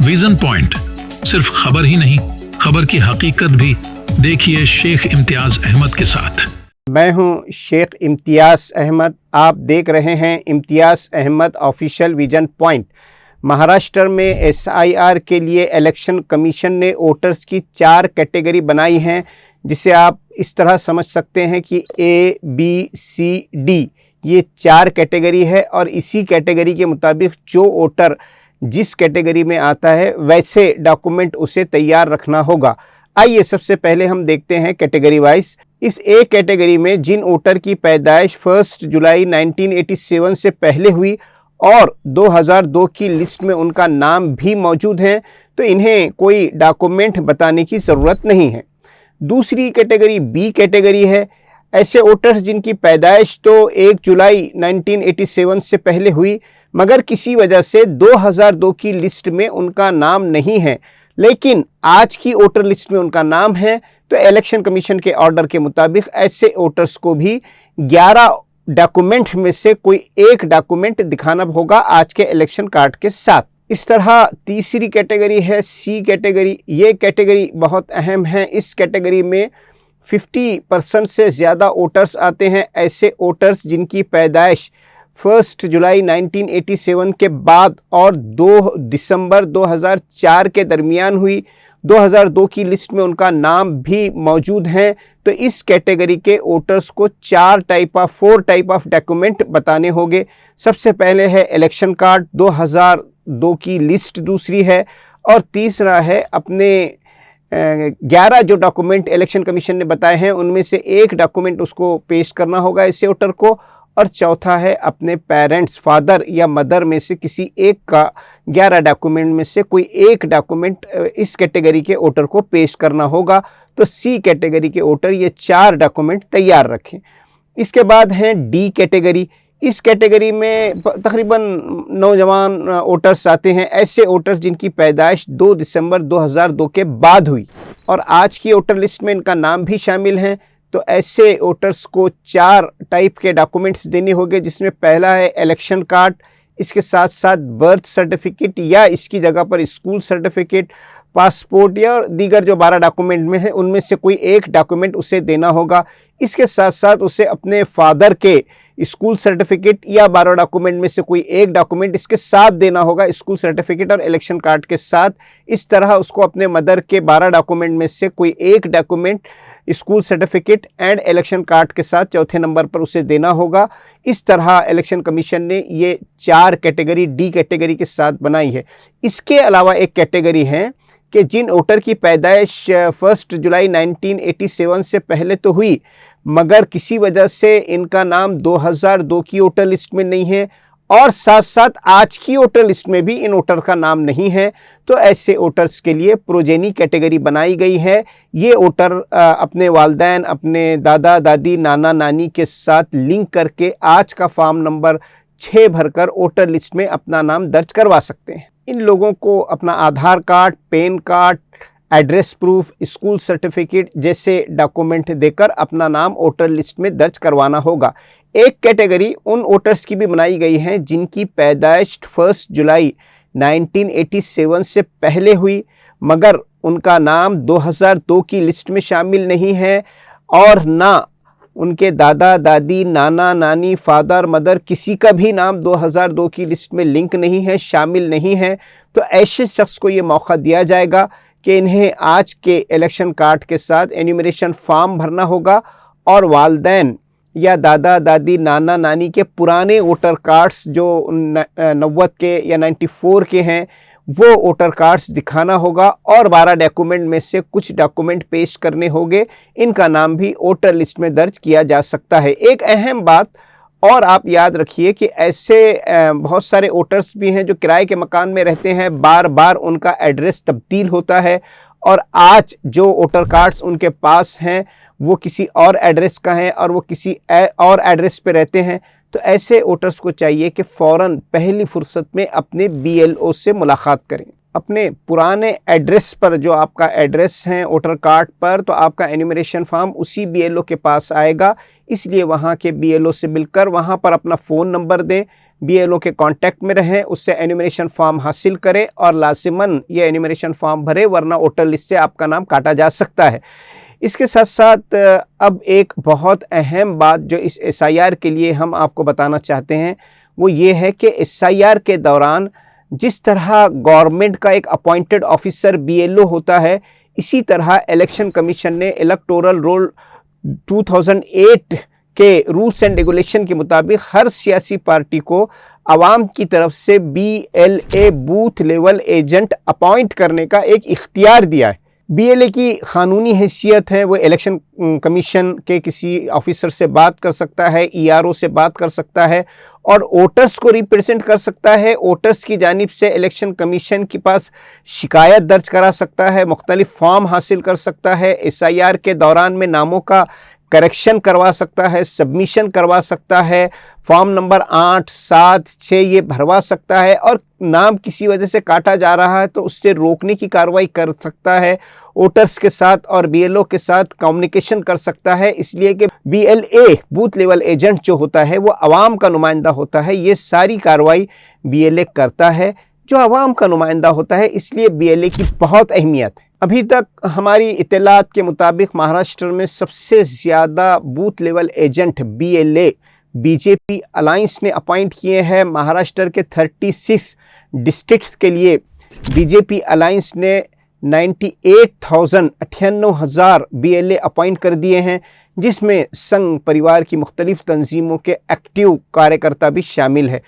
Vision point सिर्फ खबर ही नहीं, खबर की हकीकत भी। देखिए शेख इम्तियाज अहमद के साथ। मैं हूं शेख इम्तियाज अहमद। आप देख रहे हैं Imtiaz Ahmed official vision point. Maharashtra में SIR के लिए इलेक्शन कमीशन ने वोटर्स की 4 कैटेगरी बनाई हैं, जिसे आप इस तरह समझ सकते हैं कि A, B, C, D ये 4 कैटेगरी है। और इसी कैटेगरी के मुताबिक जो वोटर जिस कैटेगरी में आता है वैसे डॉक्यूमेंट उसे तैयार रखना होगा। आइए सबसे पहले हम देखते हैं कैटेगरी वाइज। इस A कैटेगरी में जिन वोटर की पैदाइश 1 जुलाई 1987 से पहले हुई और 2002 की लिस्ट में उनका नाम भी मौजूद है, तो इन्हें कोई डॉक्यूमेंट बताने की ज़रूरत नहीं है। दूसरी कैटेगरी B कैटेगरी है। ऐसे वोटर्स जिनकी पैदाइश तो 1 जुलाई 1987 से पहले हुई, मगर किसी वजह से 2002 की लिस्ट में उनका नाम नहीं है, लेकिन आज की वोटर लिस्ट में उनका नाम है। तो इलेक्शन कमीशन के ऑर्डर के मुताबिक ऐसे वोटर्स को भी 11 डॉक्यूमेंट में से कोई एक डॉक्यूमेंट दिखाना होगा आज के इलेक्शन कार्ड के साथ। इस तरह तीसरी कैटेगरी है C कैटेगरी। ये कैटेगरी बहुत अहम है। इस कैटेगरी में 50% से ज़्यादा वोटर्स आते हैं। ऐसे वोटर्स जिनकी पैदाइश 1 जुलाई 1987 के बाद और 2 दिसंबर 2004 के दरमियान हुई। 2002 की लिस्ट में उनका नाम भी मौजूद हैं। तो इस कैटेगरी के वोटर्स को 4 टाइप ऑफ डॉक्यूमेंट बताने होंगे। सबसे पहले है इलेक्शन कार्ड, 2002 की लिस्ट दूसरी है, और तीसरा है अपने 11 जो डॉक्यूमेंट इलेक्शन कमीशन ने बताए हैं उनमें से एक डॉक्यूमेंट उसको पेश करना होगा ऐसे वोटर को, और चौथा है अपने पेरेंट्स, फादर या मदर में से किसी एक का 11 डॉक्यूमेंट में से कोई एक डॉक्यूमेंट इस कैटेगरी के वोटर को पेश करना होगा। तो C कैटेगरी के वोटर ये 4 डॉक्यूमेंट तैयार रखें। इसके बाद है D कैटेगरी। इस कैटेगरी में तकरीबन नौजवान वोटर्स आते हैं। ऐसे वोटर्स जिनकी पैदाइश 2 दिसंबर 2002 के बाद हुई और आज की वोटर लिस्ट में इनका नाम भी शामिल है। तो ऐसे वोटर्स को 4 टाइप के डॉक्यूमेंट्स देने होंगे, जिसमें पहला है इलेक्शन कार्ड, इसके साथ साथ बर्थ सर्टिफिकेट या इसकी जगह पर स्कूल सर्टिफिकेट, पासपोर्ट या दीगर जो 12 डॉक्यूमेंट में है उनमें से कोई एक डॉक्यूमेंट उसे देना होगा। इसके साथ साथ उसे अपने फादर के स्कूल सर्टिफिकेट या 12 डॉक्यूमेंट में से कोई एक डॉक्यूमेंट इसके साथ देना होगा, स्कूल सर्टिफिकेट और इलेक्शन कार्ड के साथ। इस तरह उसको अपने मदर के 12 डॉक्यूमेंट में से कोई एक document school certificate and election card के साथ चौथे नंबर पर उसे देना होगा। इस तरह इलेक्शन कमीशन ने ये 4 कैटेगरी D कैटेगरी के साथ बनाई है। इसके अलावा एक कैटेगरी है कि जिन वोटर की पैदाइश 1 जुलाई 1987 से पहले तो हुई, मगर किसी वजह से इनका नाम 2002 की वोटर लिस्ट में नहीं है और साथ साथ आज की वोटर लिस्ट में भी इन वोटर का नाम नहीं है। तो ऐसे वोटर्स के लिए प्रोजेनी कैटेगरी बनाई गई है। ये वोटर अपने वालिदैन, अपने दादा दादी, नाना नानी के साथ लिंक करके आज का फॉर्म नंबर 6 भरकर वोटर लिस्ट में अपना नाम दर्ज करवा सकते हैं। इन लोगों को अपना Aadhaar card, PAN card, address proof, school certificate जैसे डॉक्यूमेंट देकर अपना नाम वोटर लिस्ट में दर्ज करवाना होगा। एक कैटेगरी उन वोटर्स की भी बनाई गई है जिनकी पैदाइश 1 जुलाई 1987 से पहले हुई, मगर उनका नाम 2002 की लिस्ट में शामिल नहीं है और ना उनके दादा दादी, नाना नानी, फादर मदर किसी का भी नाम 2002 की लिस्ट में लिंक नहीं है, शामिल नहीं है। तो ऐसे शख्स को ये मौका दिया जाएगा कि इन्हें आज के इलेक्शन कार्ड के साथ एन्यूमरेशन फॉर्म भरना होगा और वालिदैन या दादा दादी, नाना नानी के पुराने वोटर कार्ड्स जो 90 के या 94 के हैं वो वोटर कार्ड्स दिखाना होगा और 12 डॉक्यूमेंट में से कुछ डॉक्यूमेंट पेश करने होंगे। इनका नाम भी वोटर लिस्ट में दर्ज किया जा सकता है। एक अहम बात और आप याद रखिए कि ऐसे बहुत सारे वोटर्स भी हैं जो किराए के मकान में रहते हैं, बार बार उनका एड्रेस तब्दील होता है और आज जो वोटर कार्ड्स उनके पास हैं वो किसी और एड्रेस का है और वो किसी और एड्रेस पे रहते हैं। तो ऐसे वोटर्स को चाहिए कि फ़ौरन पहली फुर्सत में अपने BLO से मुलाकात करें। अपने पुराने एड्रेस पर जो आपका एड्रेस है वोटर कार्ड पर, तो आपका एन्यूमरेशन फॉर्म उसी BLO के पास आएगा, इसलिए वहाँ के BLO से मिलकर वहाँ पर अपना फ़ोन नंबर दें, BLO के कांटेक्ट में रहें, उससे एन्यूमरेशन फॉर्म हासिल करें और लाजिमन ये एन्यूमरेशन फॉर्म भरें, वरना वोटर लिस्ट से आपका नाम काटा जा सकता है। इसके साथ साथ अब एक बहुत अहम बात जो इस SIR के लिए हम आपको बताना चाहते हैं वो ये है कि SIR के दौरान जिस तरह गवर्नमेंट का एक अपॉइंटेड ऑफिसर BLO होता है, इसी तरह इलेक्शन कमीशन ने इलेक्टोरल रोल 2008 के रूल्स एंड रेगुलेशन के मुताबिक हर सियासी पार्टी को आवाम की तरफ से BLA booth level agent appoint करने का एक इख्तियार दिया है। BLA की कानूनी हैसियत है, वो इलेक्शन कमीशन के किसी ऑफिसर से बात कर सकता है, ERO से बात कर सकता है और वोटर्स को रिप्रेजेंट कर सकता है। वोटर्स की जानिब से इलेक्शन कमीशन के पास शिकायत दर्ज करा सकता है, मुख्तलिफ फॉर्म हासिल कर सकता है, SIR के दौरान में नामों का करेक्शन करवा सकता है, सबमिशन करवा सकता है, फॉर्म नंबर 8, 7, 6 ये भरवा सकता है और नाम किसी वजह से काटा जा रहा है तो उससे रोकने की कार्रवाई कर सकता है। वोटर्स के साथ और BLO के साथ कम्युनिकेशन कर सकता है, इसलिए कि BLA बूथ लेवल एजेंट जो होता है वो आवाम का नुमाइंदा होता है। ये सारी कार्रवाई BLA करता है जो आवाम का नुमाइंदा होता है, इसलिए BLA की बहुत अहमियत है। अभी तक हमारी इत्तलात के मुताबिक महाराष्ट्र में सबसे ज़्यादा booth level agent BLA BJP alliance ने अपॉइंट किए हैं। महाराष्ट्र के 36 डिस्ट्रिक्ट्स के लिए BJP अलायंस ने 98,000 BLA अपॉइंट कर दिए हैं, जिसमें संघ परिवार की मुख्तलिफ तंजीमों के एक्टिव कार्यकर्ता भी शामिल है।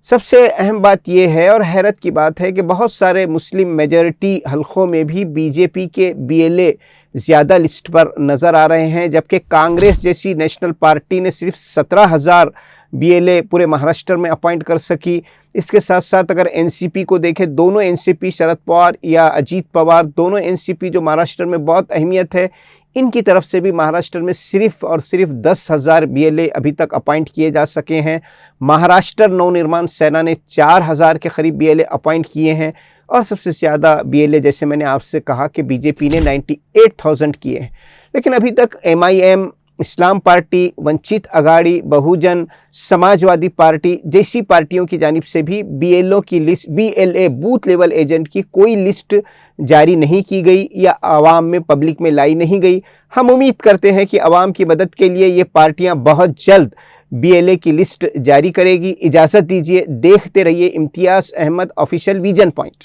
सबसे अहम बात यह है और हैरत की बात है कि बहुत सारे मुस्लिम मेजॉरिटी हलकों में भी BJP के BLA ज़्यादा लिस्ट पर नज़र आ रहे हैं, जबकि कांग्रेस जैसी नेशनल पार्टी ने सिर्फ 17,000 BLA पूरे महाराष्ट्र में अपॉइंट कर सकी। इसके साथ साथ अगर NCP को देखें, दोनों NCP शरद पवार या अजीत पवार, दोनों NCP जो महाराष्ट्र में बहुत अहमियत है, इनकी तरफ से भी महाराष्ट्र में सिर्फ और सिर्फ 10,000 BLA अभी तक अपॉइंट किए जा सके हैं। महाराष्ट्र नवनिर्माण सेना ने 4,000 के करीब BLA अपॉइंट किए हैं और सबसे ज़्यादा BLA जैसे मैंने आपसे कहा कि BJP ने 98,000 किए हैं। लेकिन अभी तक MIM, इस्लाम पार्टी, वंचित अघाड़ी, बहुजन समाजवादी पार्टी जैसी पार्टियों की जानिब से भी BLA की list, BLA booth level agent की कोई लिस्ट जारी नहीं की गई या आवाम में, पब्लिक में लाई नहीं गई। हम उम्मीद करते हैं कि आवाम की मदद के लिए ये पार्टियां बहुत जल्द BLA की लिस्ट जारी करेगी। इजाज़त दीजिए, देखते रहिए इम्तियाज़ अहमद ऑफिशियल विजन पॉइंट।